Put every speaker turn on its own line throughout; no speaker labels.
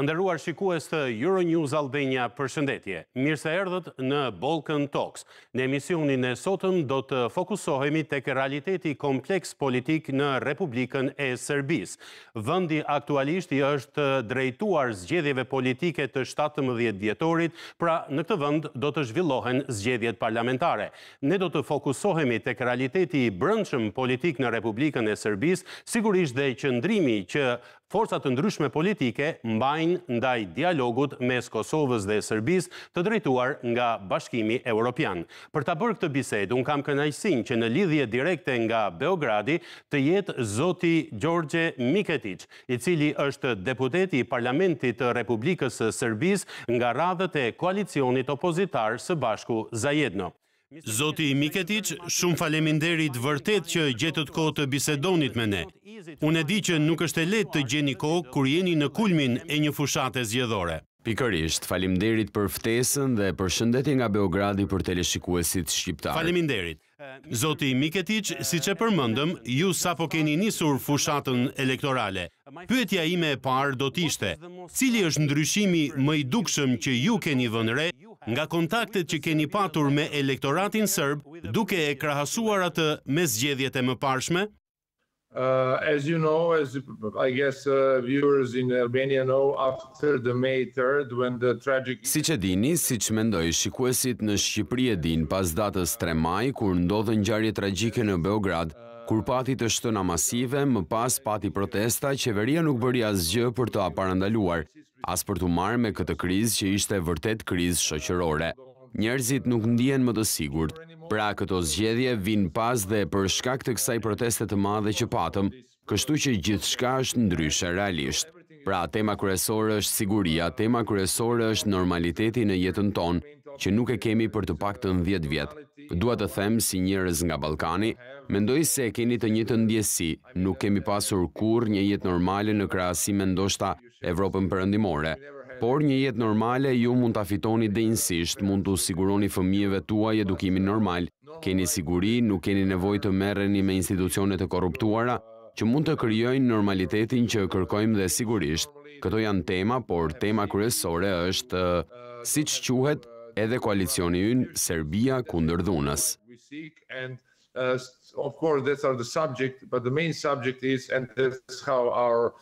Të nderuar shikues të Euronews Albania, përshëndetje. Mirë se erdhët në Balkan Talks. Në emisionin e sotëm do të fokusohemi tek realiteti kompleks politik në Republikën e Serbisë. Vendi aktualisht i është drejtuar zgjedhjeve politike të 17 dhjetorit, pra në këtë vend do të zhvillohen zgjedhjet parlamentare. Ne do të fokusohemi tek realiteti i brendshëm politik në Republikën e Serbisë, sigurisht dhe qëndrimi që forcat të ndryshme politike mbajnë ndaj dialogut mes Kosovës dhe Serbisë të drejtuar nga Bashkimi Evropian. Për ta bërë këtë bisedë, unë kam kënaqësinë që në lidhje direkte nga Beogradi të jetë zoti Đorđe Miketic, i cili është deputeti i Parlamentit të Republikës së Serbisë nga radhët e koalicionit opozitar së bashku Zajedno. Zoti Miketic, shumë faleminderit vërtet që gjetët kohë të bisedonit me ne. Unë e di që nuk është e lehtë të gjeni kohë kur jeni në kulmin e një fushate zgjedhore.
Pikërisht, faleminderit për ftesën dhe përshëndetje nga Beogradi për teleshikuesit shqiptar.
Faleminderit. Zoti Miketic, siç e përmendëm, ju sapo keni nisur fushatën elektorale. Pyetja ime e parë do t'ishte: cili është ndryshimi më i dukshëm që ju keni vënë re nga kontaktet që keni patur me elektoratin serb, duke e krahasuar atë me zgjedhjet e mëparshme?
As you know, as I guess viewers in Albania know, after the May 3rd, when the tragic...
Siç e dini, siç mendoj shikuesit në Shqipëri e din, pas datës 3 maj, kur ndodhën ngjarje tragjike në Beograd, kur pati të shtëna masive, më pas pati protesta, qeveria nuk bëri asgjë për të parandaluar, as për të marrë me këtë krizë që ishte vërtet krizë shoqërore. Njerëzit nuk ndihen më të sigurt. Pra këto zgjedhje vijnë pas dhe për shkak të kësaj proteste të madhe që patëm, kështu që gjithçka është ndryshe realisht. Pra tema kryesore është siguria, tema kryesore është normaliteti në jetën tonë, që nuk e kemi për të paktën 10 vjet. Dua të them si njerëz nga Ballkani, mendoj se e keni të njëjtën ndjesi, nuk kemi pasur kurrë një jetë normale në krahasim me ndoshta Evropën perëndimore. Por një jetë normale ju mund ta fitoni denjësisht, mund t'u siguroni fëmijëve tuaj edukimin normal, keni siguri, nuk keni nevojë të merreni me institucione të korruptuara, që mund të krijojnë normalitetin që kërkojmë dhe sigurisht. Këto janë tema, por tema kryesore është, siç quhet, edhe koalicioni ynë Serbia kundër dhunës.
Of course, that's the subject, but the main subject is, and that's how our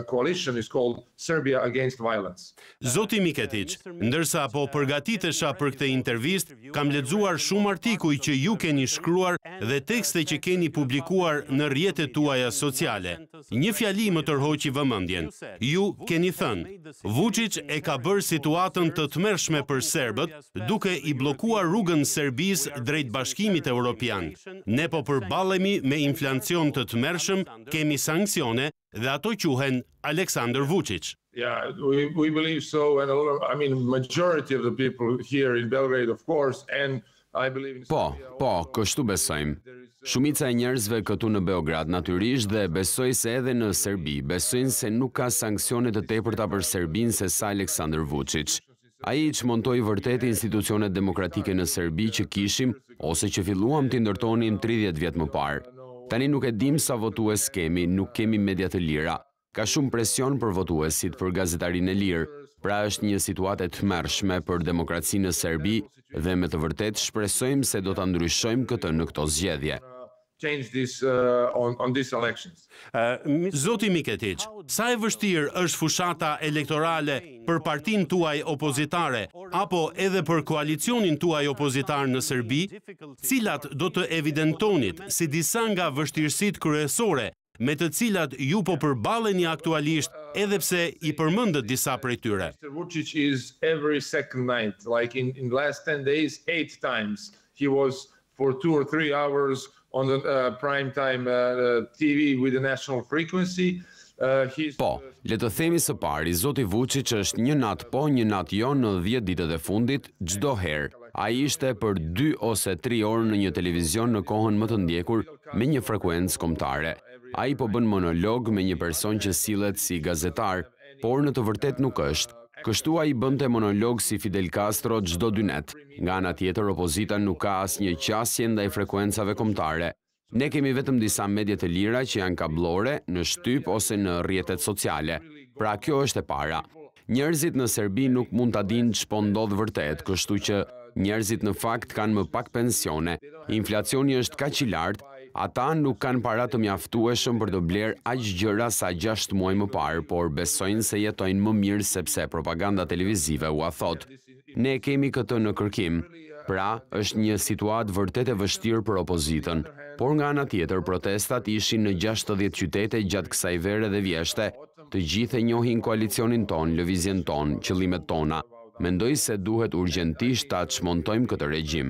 coalition is called, Serbia Against Violence.
Zoti Miketic, ndërsa po përgatitesha për këtë intervistë, kam lexuar shumë artikuj që ju keni shkruar dhe tekste që keni publikuar në rrjetet tuaja sociale. Një fjali më tërhoqi vëmendjen. Ju keni thënë: Vučić e ka bërë situatën të tmerrshme për serbët, duke i bllokuar rrugën Serbisë drejt Bashkimit Evropian. Ne po përballemi me inflacion të tmerrshëm, kemi sanksione dhe ato quhen Aleksandar Vučić.
Yeah, we believe so, and I mean majority of the people here in Belgrade, of course, and I believe in...
Po, kështu besojmë. Shumica e njerëzve këtu në Beograd natyrisht dhe besoj se edhe në Serbi, besojnë se nuk ka sanksione të tepërta për Serbinë se sa Aleksandar Vučić. Ai çmontoi vërtet institucionet demokratike në Serbi që kishim ose që filluam t'i ndërtonim 30 vjet më parë. Tani nuk e dim sa votues kemi, nuk kemi media të lira. Ka shumë presion për votuesit, për gazetarinë e lirë. Pra është një situatë e tmerrshme për demokracinë në Serbi dhe me të vërtetë shpresojmë se do ta ndryshojmë këtë në këto zgjedhje.
Change this on these elections.
Zoti Miketic, sa e vështirë është fushata elektorale për partinë tuaj opozitare apo edhe për koalicionin tuaj opozitar në Serbi, cilat do të evidentonit si disa nga vështirësitë kryesore me të cilat ju po përballeni aktualisht, edhe pse i përmendët disa prej tyre?
Mr. Vučić is every second night, like in the last 10 days, 8 times he was for 2 or 3 hours on the prime time TV with the national frequency.
Po, le të themi së pari, zoti Vučić është një natë po, një natë jo në 10 ditët e fundit, çdo herë. Ai ishte për 2 ose 3 orë në një televizion në kohën më të ndjekur me një frekuencë kombëtare. Ai po bën monolog me një person që sillet si gazetar, por në të vërtetë nuk është. Kështu ai bënte monolog si Fidel Castro çdo 2 net. Nga ana tjetër, opozita nuk ka asnjë qasje ndaj frekuencave kombëtare. Ne kemi vetëm disa media të lira që janë kablore, në shtyp ose në rrjetet sociale. Pra kjo është e para. Njerëzit në Serbi nuk mund ta dinë ç'po ndodh vërtet, kështu që njerëzit në fakt kanë më pak pensione, inflacioni është kaq i lartë, ata nuk kanë para të mjaftueshëm për të blerë aq gjëra sa 6 muaj më parë, por besojnë se jetojnë më mirë sepse propaganda televizive ua thot. Ne kemi këtë në kërkim. Pra, është një situatë vërtet e vështirë për opozitën, por nga ana tjetër protestat ishin në 60 qytete gjatë kësaj vere dhe vjeshte, të gjithë e njohin koalicionin ton, lëvizjen ton, qëllimet tona. Mendoj se duhet urgjentisht ta çmontojmë këtë regjim.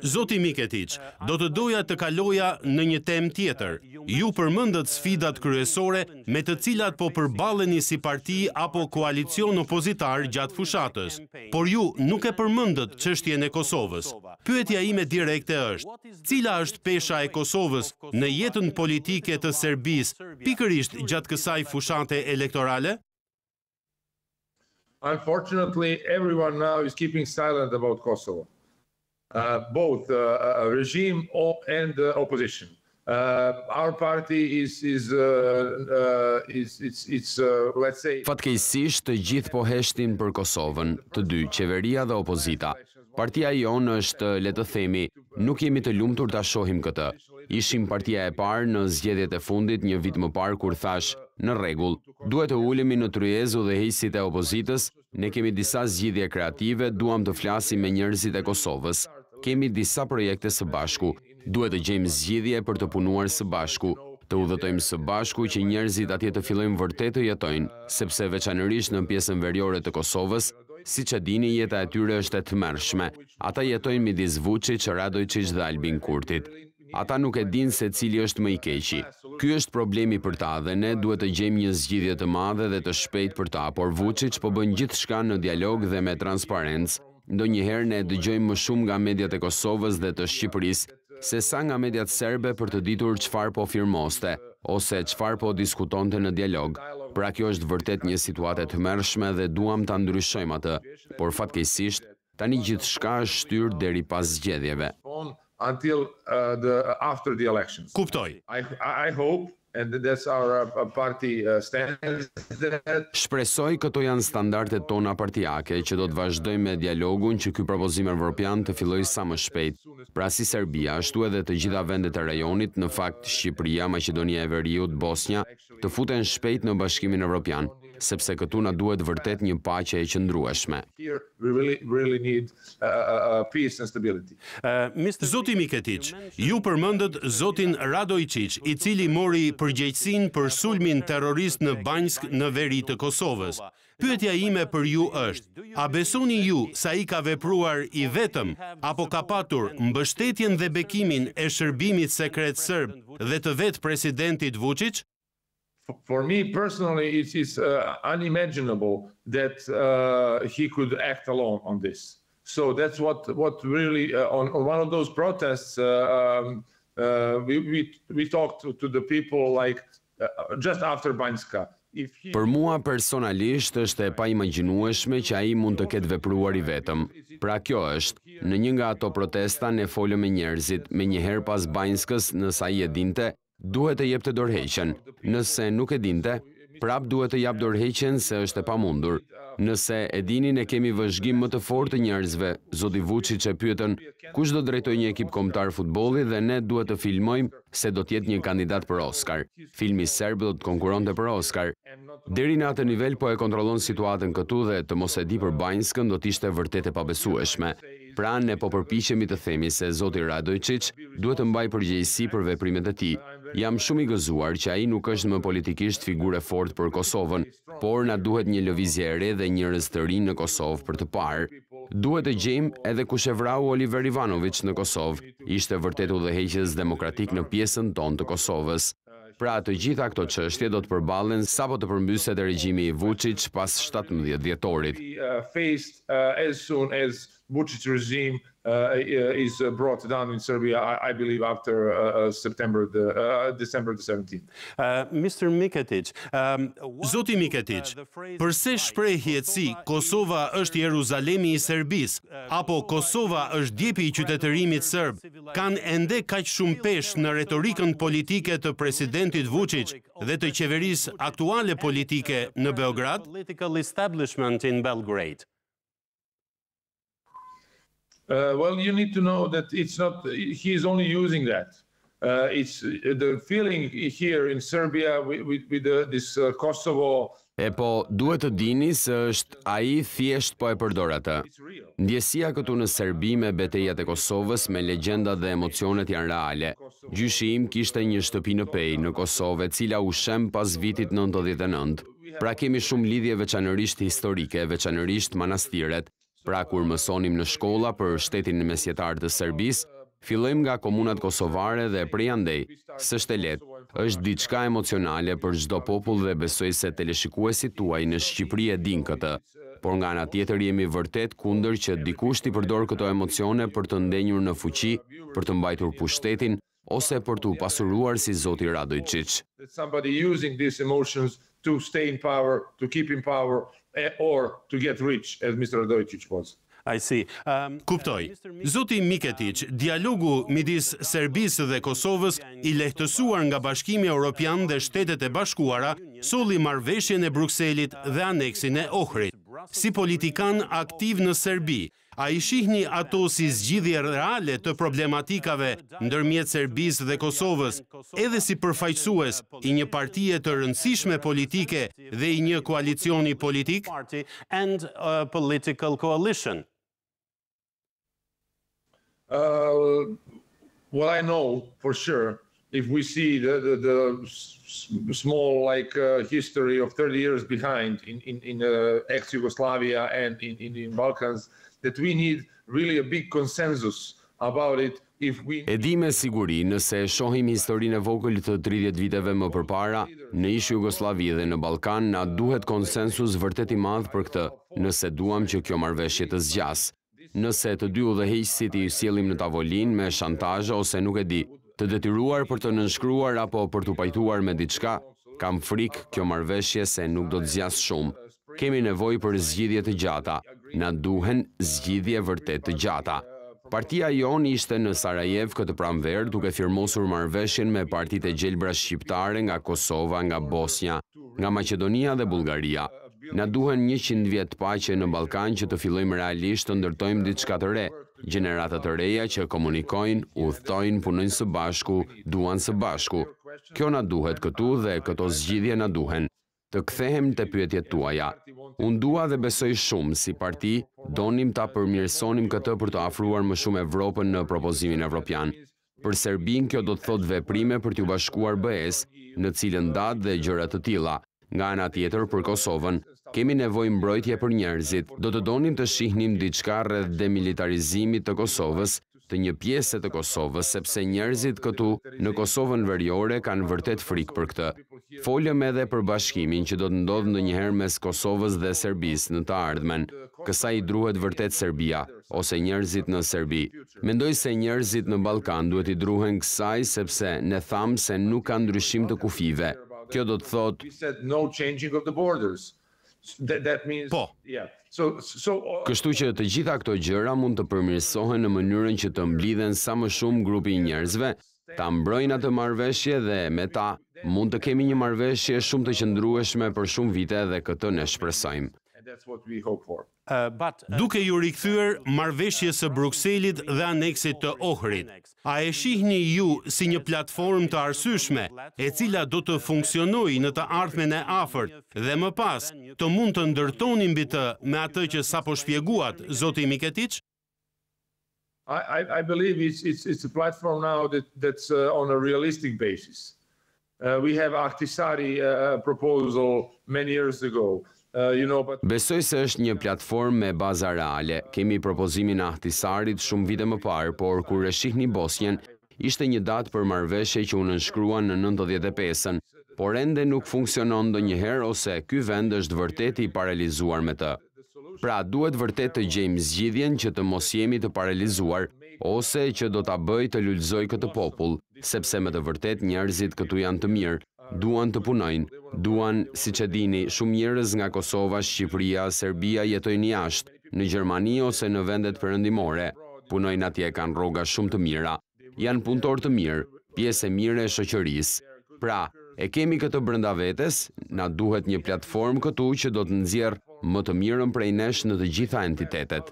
Zoti Miketic, do të doja të kaloja në një temë tjetër. Ju përmendët sfidat kryesore me të cilat po përballeni si parti apo koalicion opozitar gjatë fushatës, por ju nuk e përmendët çështjen e Kosovës. Pyetja ime direkte është: cila është pesha e Kosovës në jetën politike të Serbisë, pikërisht gjatë kësaj fushate elektorale?
Unfortunately, everyone now is keeping silent about Kosovo, both regime and opposition. Our party is let's say.
Fatkeqësisht të gjithë po heshtin për Kosovën, të dy, qeveria dhe opozita. Partia jonë është, le të themi, nuk jemi të lumtur ta shohim këtë. Ishim partia e parë në zgjedhjet e fundit një vit më parë kur thash, në rregull, duhet të ulemi në tryezë udhëheqësit e opozitës, ne kemi disa zgjidhje kreative, duam të flasim me njerëzit e Kosovës. Kemi disa projekte së bashku, duhet të gjejmë zgjidhje për të punuar së bashku, të udhëtojmë së bashku që njerëzit atje të fillojnë vërtet të jetojnë, sepse veçanërisht në pjesën veriore të Kosovës, siç e dini, jeta e tyre është e tmerrshme. Ata jetojnë midis Vučić, Radojčić dhe Albin Kurtit. Ata nuk e dinë se cili është më i keqi. Ky është problemi për ta dhe ne duhet të gjejmë një zgjidhje të madhe dhe të shpejtë për ta, por Vučić po bën gjithçka në dialog dhe me transparencë. Ndonjëherë ne dëgjojmë më shumë nga mediat e Kosovës dhe të Shqipërisë se sa nga mediat serbe për të ditur çfarë po firmoste ose çfarë po diskutonte në dialog. Pra kjo është vërtet një situatë e tmerrshme dhe duam ta ndryshojmë atë, por fatkeqësisht tani gjithçka është shtyrë deri pas zgjedhjeve.
Until after the elections.
Kuptoj.
I hope, and that's our party stands.
Shpresoj këto janë standardet tona partijake që do të vazhdojmë me dialogun që ky propozim evropian të fillojë sa më shpejt. Pra si Serbia, ashtu edhe të gjitha vendet e rajonit, në fakt Shqipëria, Maqedonia e Veriut, Bosnja, të futen shpejt në Bashkimin Evropian, sepse këtu na duhet vërtet një paqe e qëndrueshme.
Zoti Miketic, ju përmendët zotin Radojčić, i cili mori përgjegjësinë për sulmin terrorist në Banjsk në veri të Kosovës. Pyetja ime për ju është: a besoni ju sa ai ka vepruar i vetëm apo ka patur mbështetjen dhe bekimin e shërbimit sekret serb dhe të vetë presidentit Vučić?
For me personally, it is unimaginable that he could act alone on this. So that's what really on one of those protests we talked to the people like just after Banjska.
Për mua personalisht është e paimagjinueshme që ai mund të ketë vepruar i vetëm. Pra kjo është, në një nga ato protesta ne folëm me njerëzit, menjëherë pas Banjskës, nëse ai e dinte, duhet të jepte dorëheqjen. Nëse nuk e dinte, prap duhet të jap dorëheqjen se është e pamundur. Nëse e dini, ne kemi vëzhgim më të fortë të njerëzve. Zoti Vučić e pyetën kush do drejtojë një ekip kombëtar futbolli dhe ne duhet të filmojmë se do të jetë një kandidat për Oscar. Filmi serb do të konkuronte për Oscar. Deri në atë nivel po e kontrollon situatën këtu dhe të mos e di për Banjskën do të ishte vërtet e pabesueshme. Pra ne po përpiqemi të themi se zoti Radojčić duhet të mbajë përgjegjësi për veprimet e tij. Jam shumë i gëzuar që ai nuk është më politikisht figurë e fortë për Kosovën, por na duhet një lëvizje e re dhe njerëz të rinj në Kosovë për të parë. Duhet të gjejmë edhe kush e vrau Oliver Ivanović në Kosovë. Ishte vërtet udhëheqës demokratik në pjesën tonë të Kosovës. Pra të gjitha këto çështje do të përballen sapo të përmbyset regjimi i Vučić pas 17 dhjetorit.
As soon as Vučić regime is brought down in Serbia, I believe, after December the 17th.
Mr. Miketic,
Zoti Miketic, përse shprehjet si Kosova është Jeruzalemi i Serbisë apo Kosova është djepi i qytetërimit serb kanë ende kaq shumë peshë në retorikën politike të presidentit Vučić dhe të qeverisë aktuale politike në Beograd?
Political establishment in Belgrade.
Well, you need to know that it's not, he is only using that. It's the feeling here in Serbia with this Kosovo.
E po, duhet të dini se është ai thjesht po e përdor atë. Ndjesia këtu në Serbi me betejat e Kosovës, me legjendat dhe emocionet janë reale. Gjyshi im kishte një shtëpi në Pej, në Kosovë, e cila u shem pas vitit 99. Pra kemi shumë lidhje veçanërisht historike, veçanërisht manastiret. Pra kur mësonim në shkolla për shtetin mesjetar të Serbisë, fillojmë nga komunat kosovare dhe prej andej, s'është e lehtë, është diçka emocionale për çdo popull dhe besoj se teleshikuesit tuaj në Shqipëri e din këtë. Por nga ana tjetër jemi vërtet kundër që dikush t'i përdor këto emocione për të ndenjur në fuqi, për të mbajtur pushtetin ose për t'u pasuruar si zoti Radojčić.
Somebody using these emotions to stay in power, to keep in power, or to get rich, as Mr. Radojčić was.
I see.
Kuptoj. Zoti Miketic, dialogu midis Serbisë dhe Kosovës i lehtësuar nga Bashkimi Evropian dhe Shtetet e Bashkuara solli marrëveshjen e Brukselit dhe aneksin e Ohrit. Si politikan aktiv në Serbi, a i shihni ato si zgjidhje reale të problematikave ndërmjet Serbisë dhe Kosovës, edhe si përfaqësues i një partie të rëndësishme politike dhe i një koalicioni politik?
And a political coalition.
What I know for sure, if we see the small history of 30 years behind in ex-Yugoslavia and in Balkans, that we need really a big consensus about it.
E di me siguri, nëse shohim historinë e vogël të 30 viteve më përpara, në ish Jugosllavi dhe në Ballkan, na duhet konsensus vërtet i madh për këtë, nëse duam që kjo marrëveshje të zgjas. Nëse të dy udhëheqësit i sjellim në tavolinë me shantazhe ose nuk e di, të detyruar për të nënshkruar apo për t'u pajtuar me diçka, kam frikë kjo marrëveshje se nuk do të zgjas shumë. Kemi nevojë për zgjidhje të gjata, na duhen zgjidhje vërtet të gjata. Partia jon ishte në Sarajev këtë pranverë duke firmosur marrëveshjen me partitë e gjelbra shqiptare nga Kosova, nga Bosnja, nga Maqedonia dhe Bullgaria. Na duhen 100 vjet paqe në Ballkan që të fillojmë realisht të ndërtojmë diçka të re, gjenerata të reja që komunikojnë, udhtojnë, punojnë së bashku, duan së bashku. Kjo na duhet këtu dhe këto zgjidhje na duhen. Të kthehem te pyetjet tuaja. Unë dua dhe besoj shumë si parti, donim ta përmirësonim këtë për të afruar më shumë Evropën në propozimin evropian. Për Serbin kjo do të thotë veprime për t'u bashkuar BE-s, në cilën datë dhe gjëra të tilla. Nga ana tjetër për Kosovën, kemi nevojë mbrojtje për njerëzit. Do të donim të shihnim diçka rreth demilitarizimit të Kosovës, të një pjese të Kosovës, sepse njerëzit këtu në Kosovën veriore kanë vërtet frikë për këtë. Folëm edhe për bashkimin që do të ndodhë ndonjëherë mes Kosovës dhe Serbisë në të ardhmen. Kësaj i druhet vërtet Serbia, ose njerëzit në Serbi. Mendoj se njerëzit në Ballkan duhet i druhen kësaj sepse ne thamë se nuk ka ndryshim të kufive. Kjo do të thotë
po.
Kështu që të gjitha këto gjëra mund të përmirësohen në mënyrën që të mblidhen sa më shumë grupi i njerëzve, ta mbrojnë atë marrëveshje dhe me ta mund të kemi një marrëveshje shumë të qëndrueshme për shumë vite dhe këtë ne shpresojmë.
Duke ju rikthyer marrëveshjes së Brukselit dhe aneksit të Ohrit, a e shihni ju si një platformë të arsyeshme, e cila do të funksionojë në të ardhmen e afërt dhe më pas të mund të ndërtoni mbi të me atë që sapo shpjeguat zoti Miketic?
I believe it's a platform now that's on a realistic basis. We have Ahtisaari proposal many years ago.
Besoj se është një platformë me baza reale. Kemi propozimin e Ahtisaarit shumë vite më parë, por kur e shihni Bosnjën, ishte një datë për marrëveshje që u nënshkruan në 95-ën, por ende nuk funksionon ndonjëherë ose ky vend është vërtet i paralizuar me të. Pra duhet vërtet të gjejmë zgjidhjen që të mos jemi të paralizuar, ose që do ta bëj të lulëzoj këtë popull, sepse me të vërtet njerëzit këtu janë të mirë, duan të punojnë, duan, siç e dini, shumë njerëz nga Kosova, Shqipëria, Serbia jetojnë jashtë, në Gjermani ose në vendet perëndimore, punojnë atje, kanë rroga shumë të mira, janë punëtor të mirë, pjesë e mirë e shoqërisë. Pra, e kemi këtë brenda vetes, na duhet një platformë këtu që do të nxjerrë më të mirën prej nesh në të gjitha entitetet.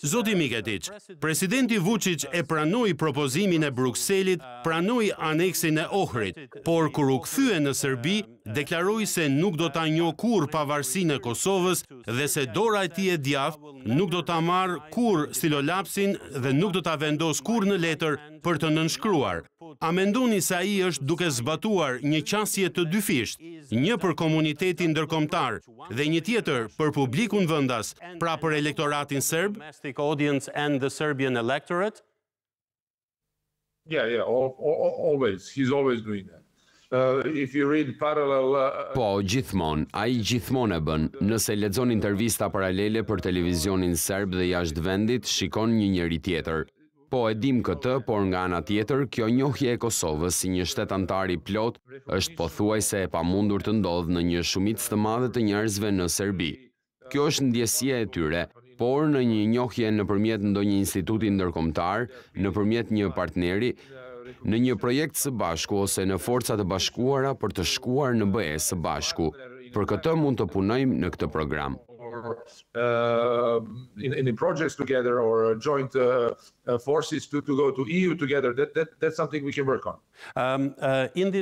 Zoti Miketic, presidenti Vučić e pranoi propozimin e Brukselit, pranoi aneksin e Ohrit, por kur u kthye në Serbi, deklaroi se nuk do ta njohë kurrë pavarësinë e Kosovës dhe se dora e tij e djathtë nuk do ta marrë kurrë stilolapsin dhe nuk do ta vendos kurrë në letër për të nënshkruar. A mendoni se ai është duke zbatuar një qasje të dyfisht, një për komunitetin ndërkombëtar dhe një tjetër për publikun vendas, pra për elektoratin serb?
Always. He's always doing that. If you read parallel...
Po, gjithmonë, ai gjithmonë e bën. Nëse lexon intervista paralele për televizionin serb dhe jashtë vendit, shikon një njeri tjetër. Po, e dim këtë, por nga ana tjetër, kjo njohje e Kosovës si një shtet antar i plot është pothuajse e pamundur të ndodhë në një shumicë të madhe të njerëzve në Serbi. Kjo është ndjesia e tyre, por në një njohje nëpërmjet ndonjë instituti ndërkombëtar, nëpërmjet një partneri, në një projekt së bashku ose në forca të bashkuara për të shkuar në BE së bashku. Për këtë mund të punojmë në këtë program.
In projects together or joint forces to go to EU together, that's something we can work on.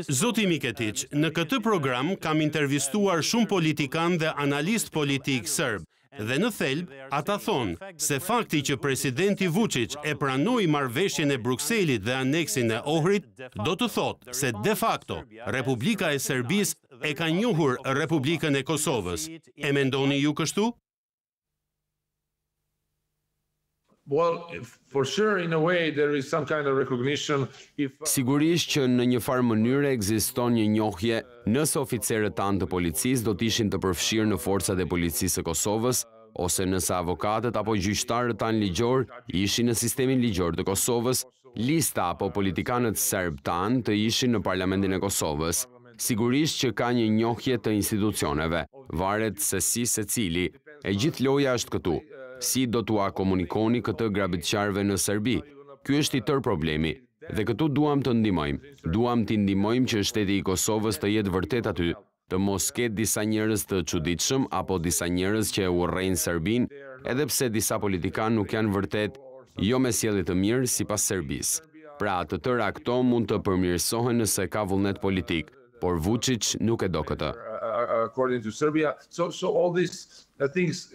Zoti Miketic, në këtë program kam intervistuar shumë politikan dhe analist politik serb. Dhe në thelb, ata thonë se fakti që presidenti Vučić e pranoi marrëveshjen e Brukselit dhe aneksin e Ohrit, do të thotë se de facto Republika e Serbisë e ka njohur Republikën e Kosovës. E mendoni ju kështu?
Well, for sure, in a way, there is some kind of recognition.
Sigurisht që në një farë mënyre ekziston një njohje nëse oficerët tanë të policisë do të ishin të përfshirë në forcat e policisë së Kosovës, ose nëse avokatët apo gjyqtarët tanë ligjor ishin në sistemin ligjor të Kosovës, lista apo politikanët serb tanë të ishin në parlamentin e Kosovës. Sigurisht që ka një njohje të institucioneve, varet se si secili, e gjithë loja është këtu. Si do t'ua komunikoni këtë grabitqarve në Serbi? Ky është i tërë problemi. Dhe këtu duam të ndihmojmë. Duam të ndihmojmë që shteti i Kosovës të jetë vërtet aty, të mos ketë disa njerëz të çuditshëm apo disa njerëz që urrejnë Serbin, edhe pse disa politikanë nuk janë vërtet jo me sjellje të mirë sipas Serbisë. Pra, të tëra këto mund të përmirësohen nëse ka vullnet politik, por Vučić nuk e do këtë.
According to Serbia, so all these things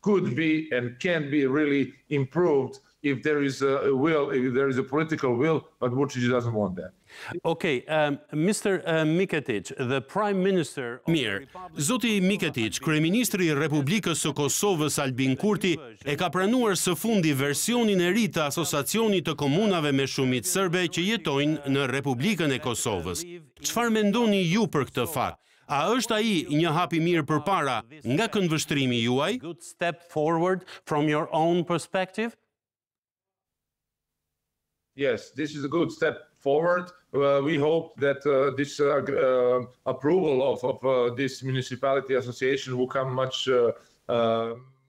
could be and can be really improved if there is a will, if there is a political will, but Vučić doesn't want that.
Okay, Mr. Miketic, the Prime Minister... Mirë, zoti Miketic, kryeministri i Republikës së Kosovës Albin Kurti e ka pranuar së fundi versionin e ri të asociacionit të komunave me shumicë serbe që jetojnë në Republikën e Kosovës. Çfarë mendoni ju për këtë fakt? A është ai një hap i mirë përpara nga këndvështrimi juaj? Good step forward from your own perspective?
Yes, this is a good step forward. We hope that this approval of this municipality association will come much...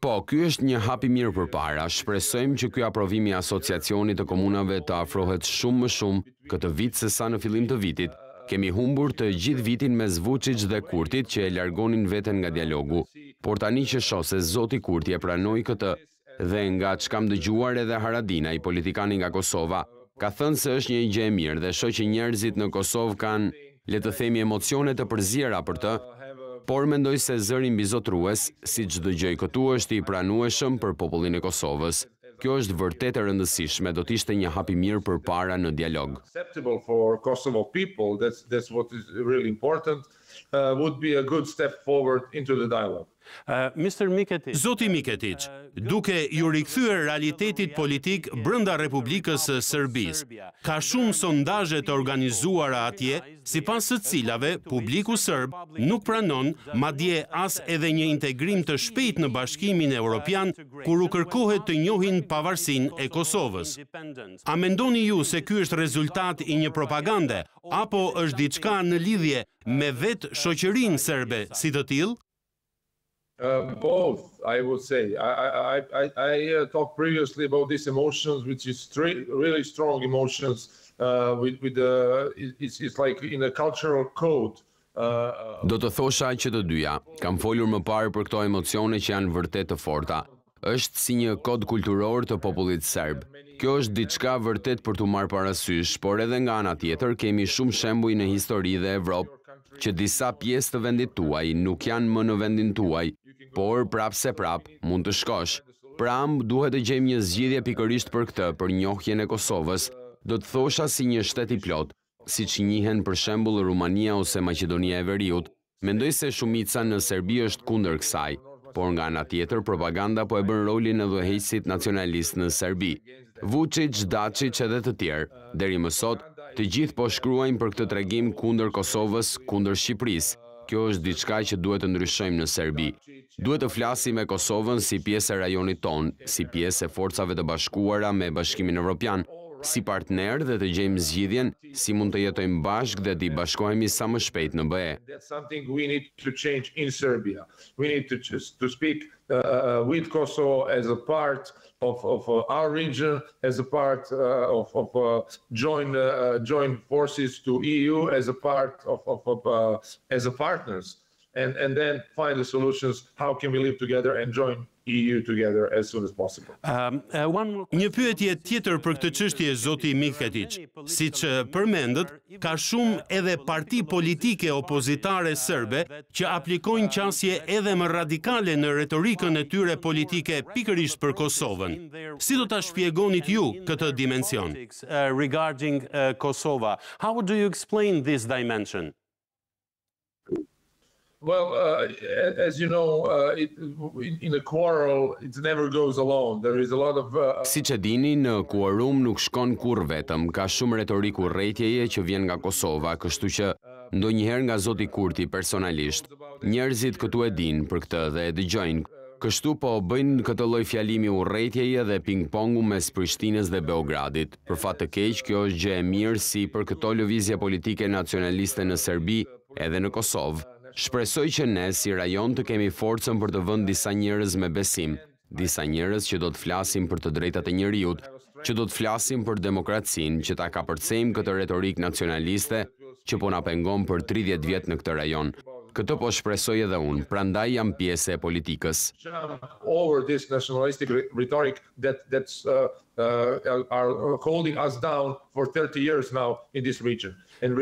Po, ky është një hap i mirë përpara. Shpresojmë që ky aprovim i asociacionit të komunave të afrohet shumë më shumë këtë vit se sa në fillim të vitit. Kemi humbur të gjithë vitin mes Vučić dhe Kurtit që e largonin veten nga dialogu. Por tani që shoh se zoti Kurti e pranoi këtë dhe nga ç'kam dëgjuar edhe Haradinaj, politikani nga Kosova, ka thënë se është një gjë e mirë dhe shoh që njerëzit në Kosovë kanë, le të themi, emocione të përziera për të, por mendoj se zëri mbizotrues, siç dëgjoj këtu, është i pranueshëm për popullin e Kosovës. Kjo është vërtet e rëndësishme, do të ishte një hap i mirë përpara në dialog.
Acceptable for Kosovo people, that's what is really important, would be a good step forward into the dialogue.
Zoti Miketic, duke ju rikthyer realitetit politik brenda Republikës së Serbisë, ka shumë sondazhe të organizuara atje, sipas së cilave publiku serb nuk pranon madje as edhe një integrim të shpejt në Bashkimin Evropian kur u kërkohet të njohin pavarësinë e Kosovës. A mendoni ju se ky është rezultat i një propagande apo është diçka në lidhje me vetë shoqërinë serbe si të tillë?
Both, I would say. I talked previously about these emotions, which is really strong emotions. It's like in a cultural code.
Do të thosha që të dyja, kam folur më parë për këto emocione që janë vërtet të forta. Është si një kod kulturor të popullit serb. Kjo është diçka vërtet për t'u marrë parasysh, por edhe nga ana tjetër kemi shumë shembuj në histori dhe Evropë që disa pjesë të vendit tuaj nuk janë më në vendin tuaj, por prap se prap mund të shkosh. Pra duhet të gjejmë një zgjidhje pikërisht për këtë, për njohjen e Kosovës, do të thosha si një shtet i plot, siç njihen për shembull Rumania ose Maqedonia e Veriut. Mendoj se shumica në Serbi është kundër kësaj, por nga ana tjetër propaganda po e bën rolin e udhëheqësit nacionalist në Serbi. Vučić, Dačić edhe të tjerë, deri më sot, të gjithë po shkruajnë për këtë tregim kundër Kosovës, kundër Shqipërisë. Kjo është diçka që duhet të ndryshojmë në Serbi. Duhet të flasim me Kosovën si pjesë e rajonit ton, si pjesë e forcave të bashkuara me Bashkimin Evropian, si partner dhe të gjejmë zgjidhjen si mund të jetojmë bashkë dhe të bashkohemi sa më shpejt në BE.
That's something we need to change in Serbia. We need to speak with Kosovo as a part of our region, as a part of join forces to EU, as a part as a partners, and then find the solutions. How can we live together and join EU together as soon as possible.
Një pyetje tjetër për këtë çështje, zoti Miketic, siç përmendët, ka shumë edhe parti politike opozitare serbe që aplikojnë qasje edhe më radikale në retorikën e tyre politike pikërisht për Kosovën. Si do ta shpjegonit ju këtë dimension? Regarding Kosova, how do you explain this dimension?
Well, as you know, in a quarrel, it never goes alone. There is a lot of...
Siç e dini, në kuorum nuk shkon kurrë vetëm, ka shumë retorikë urrëtjeje që vjen nga Kosova, kështu që ndonjëherë nga zoti Kurti personalisht. Njerëzit këtu e dinë për këtë dhe e dëgjojnë. Kështu po bëjnë këtë lloj fjalimi urrëtjeje dhe ping-pongu mes Prishtinës dhe Beogradit. Për fat të keq, kjo është gjë e mirë si për këto lëvizje politike nacionaliste në Serbi, edhe në Kosovë. Shpresoj që ne si rajon të kemi forcën për të vënë disa njerëz me besim, disa njerëz që do të flasim për të drejtat e njerëzit, që do të flasim për demokracinë, që ta kapërcejmë këtë retorik nacionaliste që po na pengon për 30 vjet në këtë rajon. Këtë po shpresoj edhe unë, prandaj jam pjesë e politikës.
Over this nationalistic rhetoric that's are holding us down for 30 years now in this region. And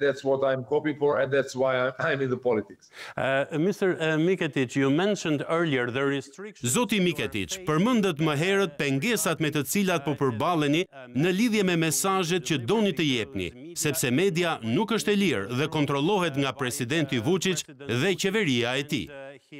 that's what I'm hoping for, and that's why I'm in the politics.
Mr. Miketic, you mentioned earlier the restrictions. Zoti Miketic, përmendët më herët pengesat me të cilat po përballeni në lidhje me mesazhet që doni të jepni, sepse media nuk është e lirë dhe kontrollohet nga presidenti Vučić dhe qeveria e tij.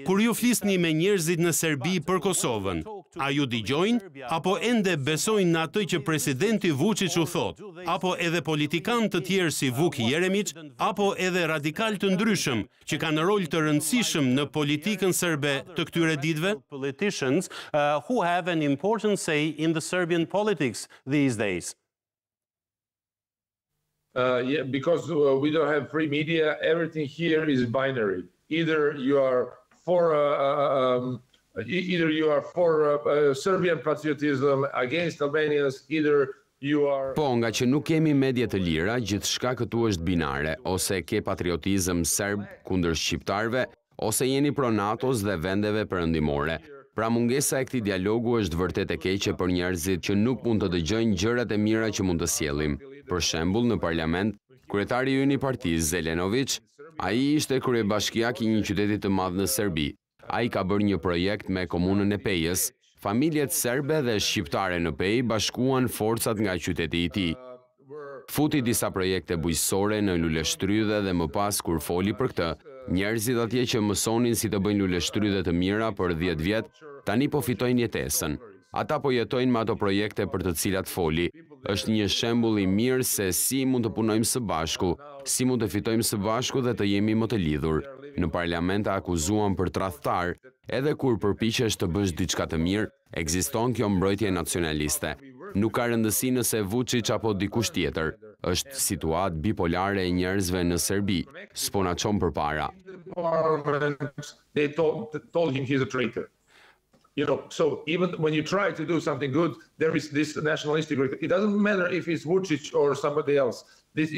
Kur ju flisni me njerëzit në Serbi për Kosovën, a ju dëgjojnë apo ende besojnë në atë që presidenti Vučić u thot, apo edhe politikanë të tjerë si Vuk Jeremić, apo edhe radikal të ndryshëm që kanë rol të rëndësishëm në politikën serbe të këtyre ditëve? Politicians who have an important say in the Serbian politics these days.
Yeah, because we don't have free media, everything here is binary. Either you are for Serbian patriotism against Albanians, either you are...
Po, nga që nuk kemi media të lira, gjithçka këtu është binare, ose ke patriotizëm serb kundër shqiptarëve, ose jeni pro NATO-s dhe vendeve perëndimore. Pra mungesa e këtij dialogu është vërtet e keqe për njerëzit që nuk mund të dëgjojnë gjërat e mira që mund të sjellim. Për shembull, në parlament, kryetari i një partisë, Zelenović, ai ishte kryebashkiak i një qyteti të madh në Serbi. Ai ka bërë një projekt me komunën e Pejës. Familjet serbe dhe shqiptare në Pejë bashkuan forcat nga qyteti i tij. Futi disa projekte bujqësore në luleshtrydhe dhe më pas kur foli për këtë, Njerëzit atje që mësonin si të bëjnë luleshtrydhe të mira për 10 vjet, tani po fitojnë jetesën. Ata po jetojnë me ato projekte për të cilat foli. Është një shembull i mirë se si mund të punojmë së bashku, si mund të fitojmë së bashku dhe të jemi më të lidhur. Në parlament akuzuan për tradhtar, edhe kur përpiqesh të bësh diçka të mirë, ekziston kjo mbrojtje nacionaliste. Nuk ka rëndësi nëse Vučić apo dikush tjetër. Është situatë bipolare e njerëzve në Serbi, s'po na çon përpara.
They told him he's a traitor. So even when you try to do something good, there is this nationalistic. It doesn't matter if it's Vučić or somebody else. This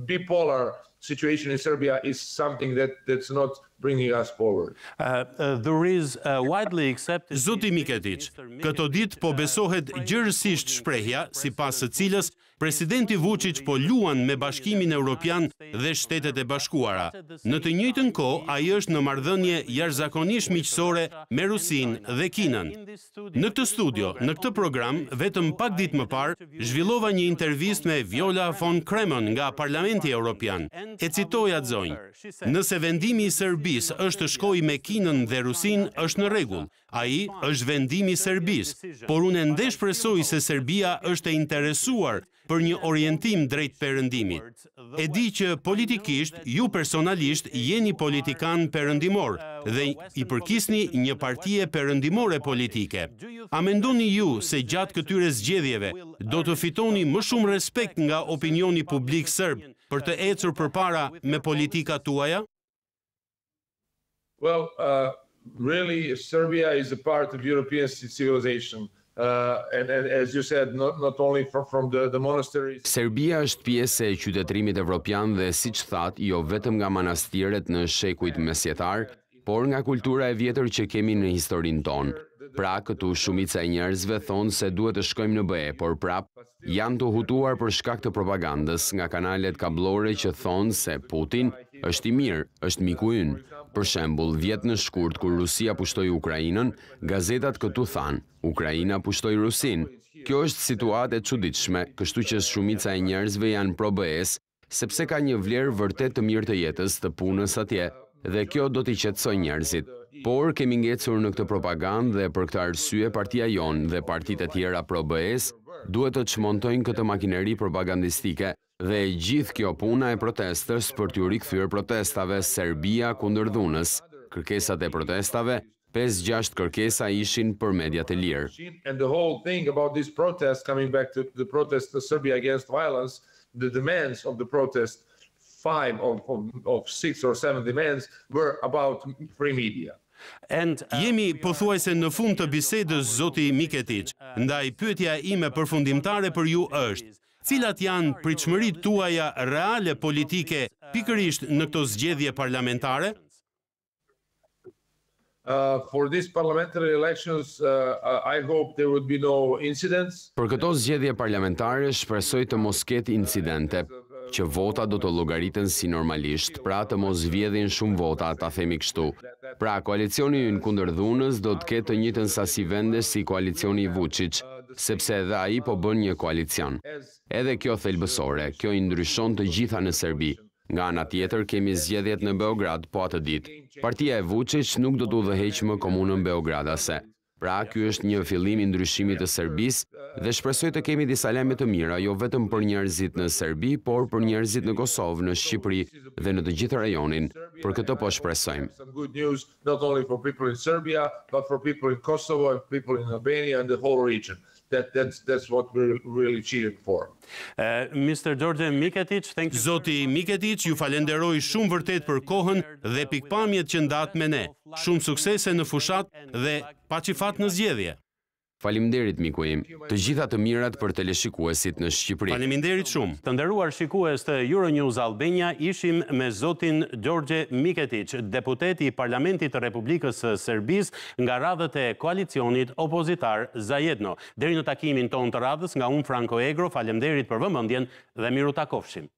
bipolar situation in Serbia is something that's not bringing us forward.
There is widely accepted.
Zoti Miketić, këto ditë po besohet gjërësisht shprehja, sipas së cilës presidenti Vučić po luan me Bashkimin Evropian dhe Shtetet e Bashkuara. Në të njëjtën kohë, ai është në marrëdhënie jashtëzakonisht miqësore me Rusinë dhe Kinën. Në këtë studio, në këtë program, vetëm pak ditë më parë, zhvillova një intervistë me Viola von Kramon nga Parlamenti Evropian. E citoj atë zonjë: "Nëse vendimi i Serbisë është të shkojë me Kinën dhe Rusinë, është në rregull. Ai është vendimi i Serbisë, por unë ende shpresoj se Serbia është e interesuar për një orientim drejt perëndimit. E di që politikisht, ju personalisht jeni politikan perëndimor dhe i përkisni një partie perëndimore politike. A mendoni ju se gjatë këtyre zgjedhjeve do të fitoni më shumë respekt nga opinioni publik serb për të ecur përpara me politikat tuaja?"
Well, really, Serbia is a part of European civilization. And as you said, not only from the monasteries.
Serbia është pjesë e qytetërimit evropian dhe siç thatë, jo vetëm nga manastiret në shekujt mesjetar, por nga kultura e vjetër që kemi në historinë tonë. Pra, këtu shumica e njerëzve thonë se duhet të shkojmë në BE, por prap janë të hutuar për shkak të propagandës nga kanalet kablore që thonë se Putin është i mirë, është miku ynë. Për shembull, vjet në shkurt kur Rusia pushtoi Ukrainën, gazetat këtu thanë: Ukraina pushtoi Rusinë. Kjo është situatë e çuditshme, kështu që shumica e njerëzve janë pro BE-s, sepse ka një vlerë vërtet të mirë të jetës, të punës atje, dhe kjo do t'i qetësojë njerëzit. Por kemi ngecur në këtë propagandë dhe për këtë arsye partia jonë dhe partitë e tjera pro BE-s duhet të çmontojnë këtë makineri propagandistike. Dhe gjithë kjo puna e protestës për t'ju rikthyer protestave Serbia kundër dhunës. Kërkesat e protestave, 5-6 kërkesa ishin për mediat e lirë.
And the whole thing about this protest, coming back to the protest of Serbia against violence, the demands of the protest, 5 of 6 or 7 demands were about free media.
Jemi pothuajse në fund të bisedës, zoti Miketić, ndaj pyetja ime përfundimtare për ju është: cilat janë pritshmëritë tuaja reale politike pikërisht në këto zgjedhje parlamentare?
For these parliamentary elections, I hope there would be no incidents.
Për këto zgjedhje parlamentare shpresoj të mos ketë incidente, që vota do të llogariten si normalisht, pra të mos vjedhin shumë vota, ta themi kështu. Pra, koalicioni ynë kundër dhunës do të ketë të njëjtën sasi vendesh si koalicioni i Vučić, sepse edhe ai po bën një koalicion. Edhe kjo thelbësore, kjo i ndryshon të gjitha në Serbi. Nga ana tjetër kemi zgjedhjet në Beograd po atë ditë. Partia e Vučić nuk do të udhëheqë më komunën Beogradase. Pra, ky është një fillim i ndryshimit të Serbisë dhe shpresoj të kemi disa lajme të mira, jo vetëm për njerëzit në Serbi, por për njerëzit në Kosovë, në Shqipëri dhe në të gjithë rajonin. Për këtë po shpresojmë.
Some good news not only for people in Serbia, but for people in Kosovo and people in Albania and the whole region. That's what we're really cheering for.
Mr. George Miketić, thank you.
Zoti Miketić, ju falenderoj shumë vërtet për kohën dhe pikpamjet që ndat me ne. Shumë suksese në fushat dhe paqifat në zgjedhje.
Faleminderit miku im. Të gjitha të mirat për teleshikuesit në Shqipëri.
Faleminderit shumë.
Të nderuar shikues të Euronews Albania, ishim me zotin George Miketić, deputet i Parlamentit të Republikës së Serbisë nga radhët e koalicionit opozitar Zajedno. Deri në takimin ton të radhës, nga unë Franko Egro, faleminderit për vëmendjen dhe miru takofshim.